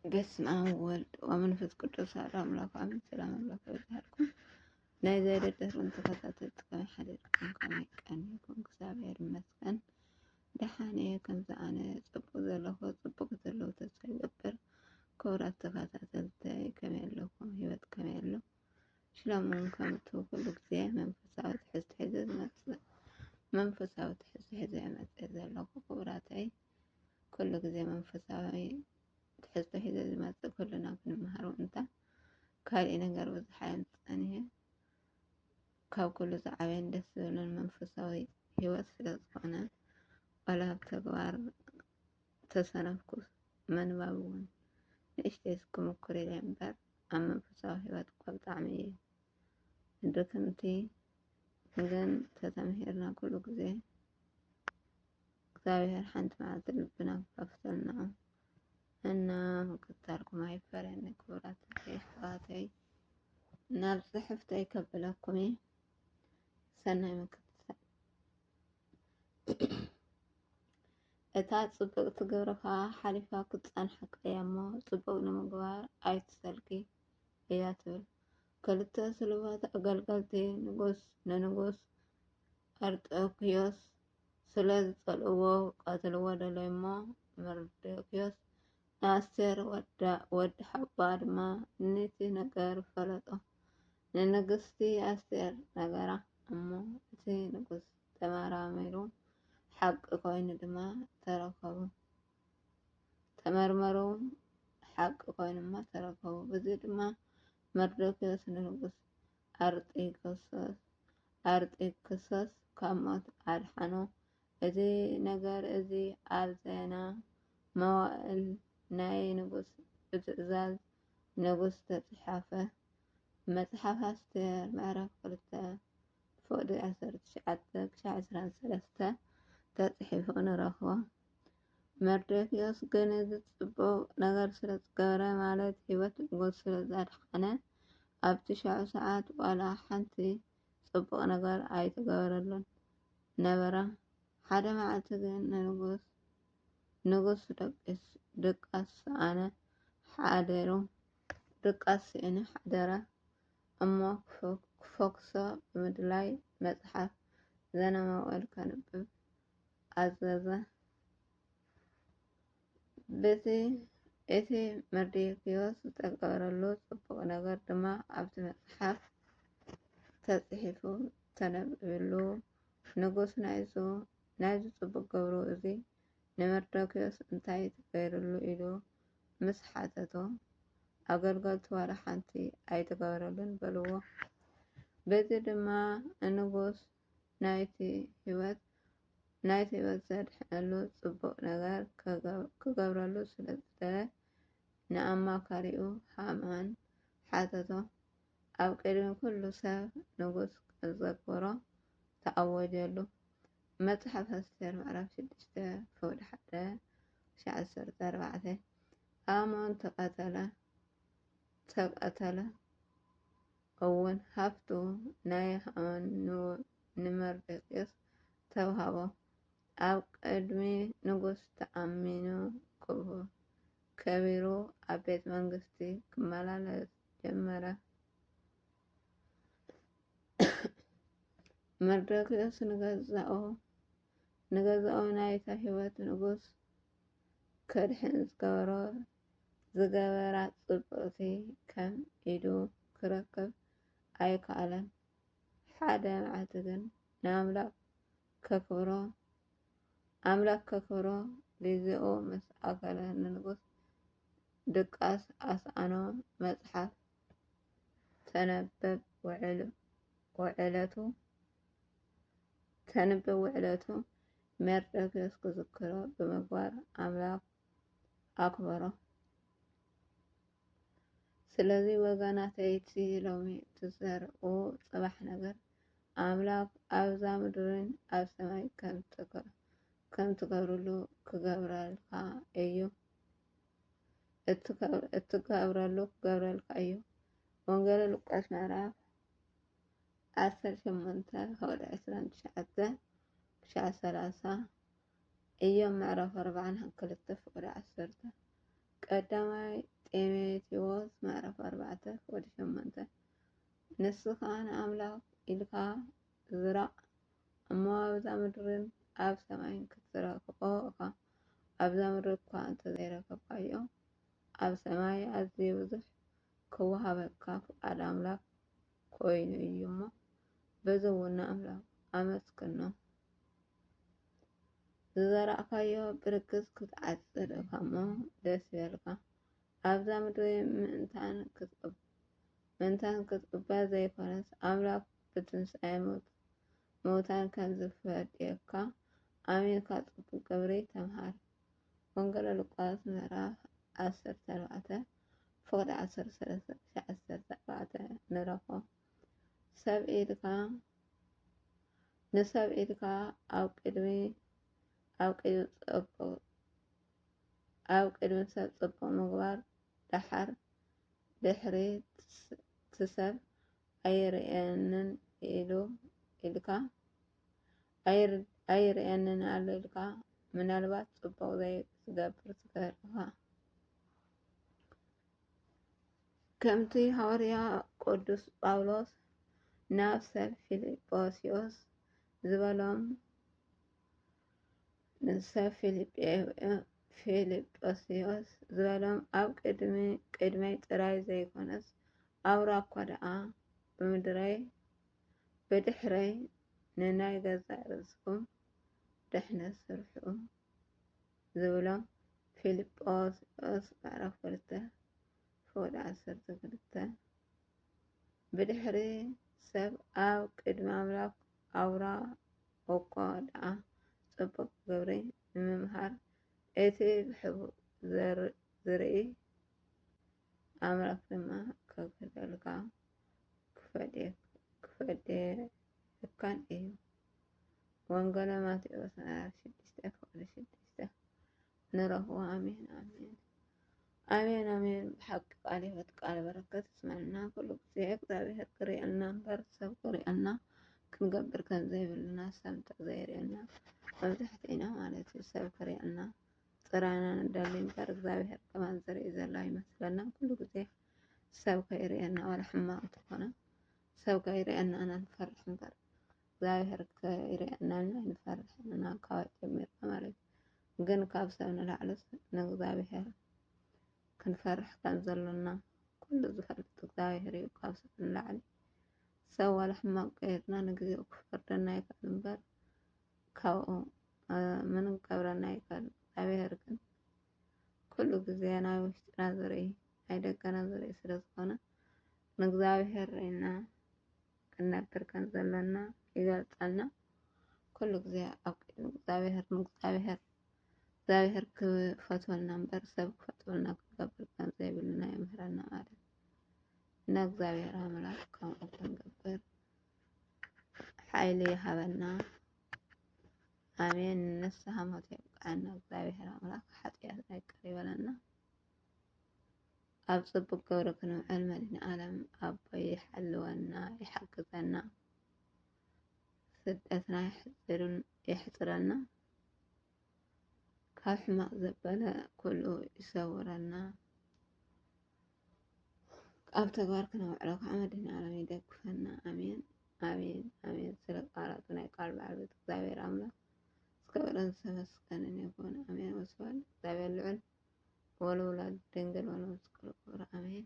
በስመ አብ ወወልድ ወመንፈስ ቅዱስ አሐዱ አምላክ አሜን። ሰላም አምላክ ይብዛልኩም። ናይ ዘደደሩን ተከታተልቲ ከመይ ሓደርኩም ከመይ ቀኒኩም እግዚአብሔር ይመስገን። ደሓነ ከምዚ ኣነ ፅቡቅ ዘለኹ ፅቡቅ ዘለዉ ተስፋ ይገብር። ክቡራት ተከታተልተይ ከመይ ኣለኩም? ሂወት ከመይ ኣሎ? ሽሎምን ከምቱ ኩሉ ግዜ መንፈሳዊ ትሕዝቶ ሒዘ ዝመፅእ መንፈሳዊ ትሕዝቶ ሒዘ ይመፅእ ዘለኹ ክቡራተይ ኩሉ ግዜ መንፈሳዊ ትሕዝቶ ሒዘ ዝመፅእ ኩልና ክንመሃሮ እንታ ካልእ ነገር ብዙሕ ኣየምፅእን እየ። ካብ ኩሉ ዝዓበየን ደስ ዝብለን መንፈሳዊ ሂወት ስለ ዝኾነ ዋላ ኣብ ተግባር ተሰነፍኩ ምንባብ እውን ንእሽተይ ክምኩር ኢለ እምበር ኣብ መንፈሳዊ ሂወት እኳ ብጣዕሚ እየ ድክምቲ። ግን ተተምሂርና ኩሉ ግዜ እግዚአብሔር ሓንቲ መዓልቲ ልብና ከፍተልና እና ምክታልኩም ኣይፈርየኒ። ክቡራተይ ኣሕዋተይ ናብ ፅሕፍተይ ከብለኩም እየ። ሰናይ ምክትታል። እታ ፅብቅቲ ግብርኻ ሓሊፋ ክትፀንሐካ እያ እሞ ፅቡቅ ንምግባር ኣይትሰልኪ እያ ትብል። ክልተ ስሉባት ኣገልገልቲ ንንጉስ ኣርጤክዮስ ስለ ዝፀልእዎ ቀትልዎ ደለዩ እሞ መርዶክዮስ ንኣስቴር ወዲ ሓባ ድማ ነቲ ነገር ፈለጦ። ንንግስቲ ኣስቴር ነገራ እሞ እቲ ንጉስ ተመራሚሩ ሓቂ ኮይኑ ድማ ተረከቡ። ተመርመሩ ሓቂ ኮይኑ ድማ ተረከቡ። በዚ ድማ መርዶክዮስ ንንጉስ ኣርጤክስስ ካብ ሞት ኣድሓኖ። እዚ ነገር እዚ ኣብ ዜና መዋዕል ናይ ንጉስ ብትእዛዝ ንጉስ ተፃሓፈ። መፅሓፍ ኣስቴር ምዕራፍ 2 ፍቅዲ 19-23 ተፃሒፉ ንረክቦ። መርዶክዮስ ግን እዚ ፅቡቅ ነገር ስለ ዝገበረ ማለት ሂወት ንጉስ ስለ ዘድሓነ ኣብቲ 9 ሰዓት ዋላ ሓንቲ ፅቡቅ ነገር ኣይተገበረሉን ነበረ። ሓደ መዓልቲ ግን ንጉስ ድቃስኣነ ሓደረ እሞ ክፎክሶ ብምድላይ መፅሓፍ ዜና መዋዕል ከንብብ ኣዘዘ። እቲ መርዶክዮስ ዝተገበረሉ ፅቡቅ ነገር ድማ ኣብቲ መፅሓፍ ተፃሒፉ ተነቢብሉ። ንጉስ ናይዚ ፅቡቅ ገብሩ እዚ ንመርዶክዮስ እንታይ ተገይሩሉ ኢሉ ምስ ሓተቶ ኣገልገልቲ ዋላ ሓንቲ ኣይተገበረሉን በልዎ። በዚ ድማ ንጉስ ናይቲ ሂወት ዘድሕነሉ ፅቡቅ ነገር ክገብረሉ ስለ ዝደለ ንኣማካሪኡ ሃማን ሓተቶ። ኣብ ቅድሚ ኩሉ ሰብ ንጉስ ከዘክሮ ተኣወጀሉ። መፅሓፍ ኣስቴር ምዕራፍ 6 ፍቅዲ 1-14 ሃማን ተቀተለ እውን ሃፍቱ ናይ ሃማን ንመርዶክዮስ ተዋህቦ። ኣብ ቅድሚ ንጉስ ተኣሚኑ ከቢሩ ኣብ ቤተ መንግስቲ ክመላለስ ጀመረ። መርዶክዮስ ንገዛኡ ናይታ ሂወት ንጉስ ከድሕን ዝገበራ ፅብቅቲ ከም ኢዱ ክረክብ ኣይከኣለን። ሓደ መዓልቲ ግን ንኣምላክ ከክብሮ ግዚኡ ምስ ኣከለ ንንጉስ ድቃስ ኣስኣኖ። መፅሓፍ ተነበብ ውዕለቱ መርዶክዮስ ክዝክሮ ብምግባር ኣምላክ ኣክበሮ። ስለዚ ወገናተይቲ ሎሚ ትዘርኡ ፅባሕ ነገር ኣምላክ ኣብዛ ምድርን ኣብ ሰማይ ከም ትገብረሉ ክገብረልካ እዩ። ወንጌል ሉቃስ ምዕራፍ 18-29-30 ኢዮብ ምዕራፍ 42-10 ቀዳማይ ጢሞቴዎስ ምዕራፍ 4:8 ንስኻ ንኣምላኽ ኢልካ ዝራእ እሞ ኣብዛ ምድርን ኣብ ሰማይን ክትረክቦ ኢኻ። ኣብዛ ምድሪ እኳ እንተዘይረከብካዮ ኣብ ሰማይ ኣዝዩ ብዙሕ ክወሃበካ ፍቃድ ኣምላክ ኮይኑ እዩ እሞ በዚ እውን ንኣምላክ ኣመስግኖ። ዝዘራእካዮ ብርክዝ ክትዓፅድ ኢኻ እሞ ደስ ይበልካ። ኣብዛ ምድሪ ምእንታን ክትቅበል ዘይኮነስ ኣምላክ ብትንሣኤ ሙታን ከም ዝፈድየካ ኣሚንካ ጽቡቕ ግብሪ ተምሃር። ወንጌል ሉቃስ ምዕራፍ 14:13-14 ንረኽቦ። ንሰብ ኢልካ ኣብ ቅድሚ ሰብ ጽቡቕ ምግባር ድሕሪ ትሰብ ኣይርአየንን ኣሎ ኢልካ ምናልባት ጽቡቕ ዘይትገብር ትገርካ። ከምቲ ሐዋርያ ቅዱስ ጳውሎስ ናብ ሰብ ፊልጵስዩስ ዝበሎም ኣብ ቅድመይ ጥራይ ዘይኮነስ ኣብራ እኳ ደኣ ብድሕረይ ንናይ ገዛእ ርእስኩም ድሕነት ስርሑ ዝብሎም ፊልጵስዩስ ምዕራፍ 2:12 ብድሕሪ ሰብ ኣብ ቅድሚ ኣምላክ ኣውራ እኳ ደኣ ጽቡቕ ግብሪ ንምምሃር እቲ ብሕቡእ ዝርኢ ኣምላክ ድማ ከገልግለካ ክፈድየካን እዩ። ወንጌል ማቴዎስ ምዕራፍ 6:6 ንረኽቦ። ኣሜን ኣሜን ኣሜን ኣሜን። ብሓቂ ቃል ሕይወት ቃል በረከት ይስመዐና ኩሉ ግዜ እግዚአብሔር ክሪአልና እምበር ሰብ ክሪአልና ክንገብር ከም ዘይብልና ሰብ ዘይርእየና መብዛሕትኡና ማለት እዩ። ሰብ ክሪአልና ጥራይና ንደሊ እምበር እግዚአብሔር ከማን ዝርኢ ዘሎ ይመስለና ኩሉ ግዜ ሰብ ከይርእየና ዋላ ሕማቅ እንተኾነ ሰብ ከይርእየና ንፈርሕ እምበር እግዚአብሔር ከይርእየና ንፈርሕ ኢና ካብ ጀሚርና ማለት እዩ። ግን ካብ ሰብ ንላዕሊስ ንእግዚአብሔር ክንፈርሕ ከም ዘለና ኩሉ ዝፈልጥ እግዚአብሔር እዩ። ካብ ሰብ ንላዕሊ ሰብ ዋላ ሕማቅ ገይርና ንግዚኡ ክፈርደና ይክእል እምበር ካብኡ ምንም ክገብረና ይክእል። እግዚአብሔር ግን ኩሉ ግዜ ናይ ውሽጥና ዝርኢ ናይ ደገና ዝርኢ ስለ ዝኾነ ንእግዚአብሔር ርኢና ክንነብር ከም ዘለና ይገልፀልና። ኩሉ ግዜ ኣብ ቅድሚ እግዚአብሔር ክፈትወልና እምበር ሰብ ክፈትወልና ክንገብር ከም ዘይብልና የምህረና ማለት እዩ። እና እግዚአብሔር ኣምላክ ከምኡ ክንገብር ሓይሊ ይሃበና። ኣሜን። ንስሐ ሞት የብቃዕና እግዚአብሔር ኣምላክ ሓጢአትና ይቅር ይበለና። ኣብ ጽቡቕ ግብሪ ክንውዕል መድኃኔ ዓለም ኣቦይ ይሓልወና ይሓግዘና። ስደትና ይሕፅረና። ካብ ሕማቅ ዘበለ ኩሉ ይሰውረና። ኣብ ተግባር ክነውዕሎ ከዓ መድኃኔ ዓለም ይደግፈና። ኣሜን ኣሜን ኣሜን። ስለ ቃላቱ ናይ ቃል ባለቤት እግዚአብሔር ኣምላክ ዝከበረን ዝተመስገነን ይሁን። ኣሜን። ወስብሐት እግዚአብሔር ልዑል ወለወላዲቱ ድንግል ወለመስቀሉ ክቡር ኣሜን።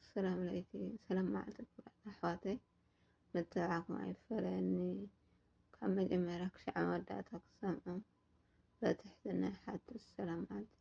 ሰላም ለይቲ ሰላም መዓልቲ ክቡራት ኣሕዋተይ ምትብዓኩም ኣይፈለኒ። ካብ መጀመርያ ክሳብ መወዳእታ ክሰምዑ በትሕትና ይሓትት። ሰላም መዓልቲ